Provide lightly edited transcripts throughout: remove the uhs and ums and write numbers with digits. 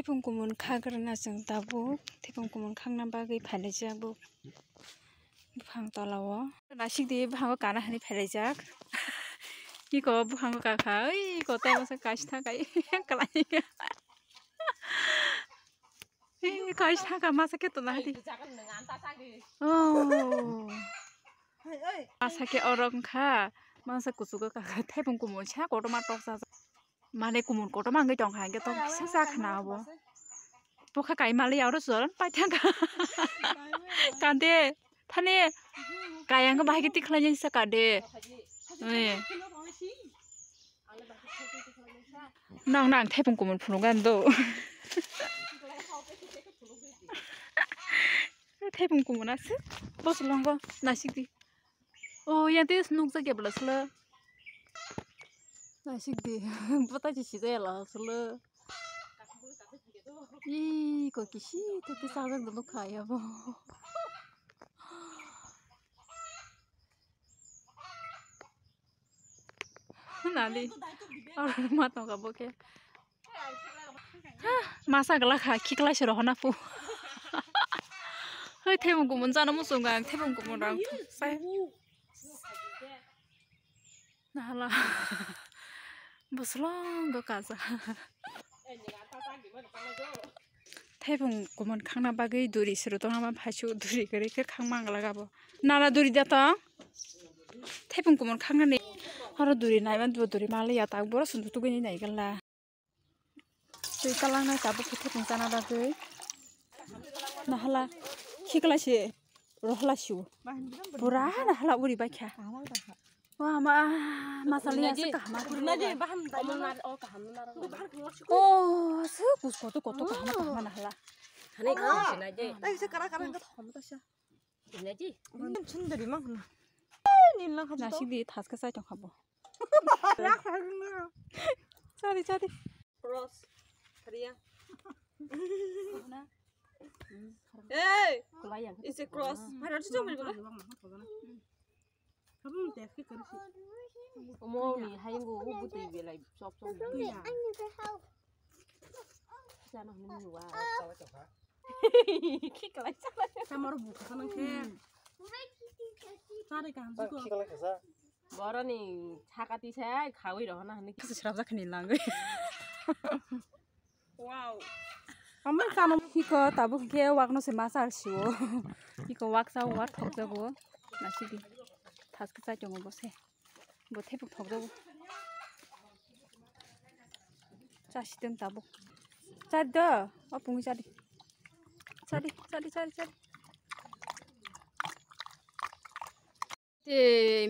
태풍고 문카그러나 좀 따보 태풍고 문캉나 바기 팔레자보 부항 떠라워 나식디 부항고 가나 하니 팔레작 이거 부항고 가가 이거 때문에 가시타 가이 깔라니가 이 가시타 가 마사케 또 나디 마사케 어렁카 마사 구수가 가가 태풍고 문차 고도마 떡사 마네 구문 고도마 그 정한 게또 사사카나보 보카 가이 말이 알았어 빠창가 간데 타네 가양 거 바기 띠클라니 사카데 네 낭낭 태풍 구문 푸는 간도 태풍 구문 아스 버슬런 거 나식디 야데 스농사게 블라슬 나식디 부타지 시제라 슬 이 거기시 되게 사장도 놓가야 뭐 나리 얼마 더 가보게 마사글라 가 키클라시로 하나포 hơi thêm một món ăn musuh ngang thêm một món ăn say nala boslang go kaza thêm một món khang na bagi duri suru to hama phachu duri kare ke khang mang lagabo nala duri da ta thêm một món khang na ne haro duri nai man duri male ya ta bora sundu tu gani nai gala tui kalang na kabu phete pungchana da tui nahala khikalashi rohlashi pura nahala uri bakha wa ma masaliya se kahma oh se kusko to koto kahma nahala hane kahma naje ai se kara kara ga thom ta sha naji chundri ma nilla khab nashidi thaska sai tong khabo chari chari cross Korea hey it's a cross 하나 추첨을 이거 가면 돼 어머니 하인고 후부터 입에 라이 쏙쏙 야 자나 하는 거야 키가 있잖아 사마로 못 하는 게 자리가 안 쓰고 키가 있어서 뭐라니 차가 뒤새 가고 이러나 하는 게 사람 큰일 난 거야 wow Aman kamu hiko tabu ke wakno se masal siwo hiko waksa wat thokjago nasidi thaska sa jongo bose bo thepuk thokjago chasideng tabu chadda apung chadi te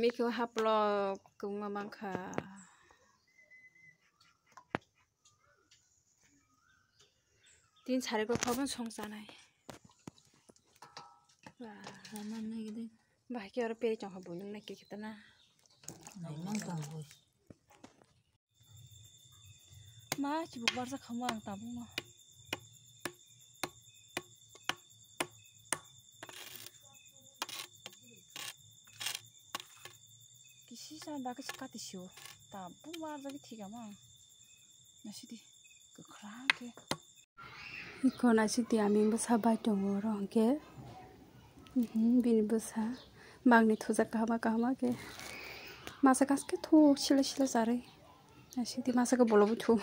mikho haplo kunga mangkha तीन सारे को खबर संसानाय वाह माने गिदे बाकी और पेरे चंखा बोलुं ना कितना नहीं मांगता हो मा चिबु बारसा खमा आं ताबु मा किसी सा बाके सिकाति सियो ताबु मार जाके थिगा मा नासिदि गखरा के Iko nasi tiami busa baca orang ke, bini busa, bang ni thuja kahama ke, masa kas ke thu sila sari, nasi ti masa ke bolo bu thu.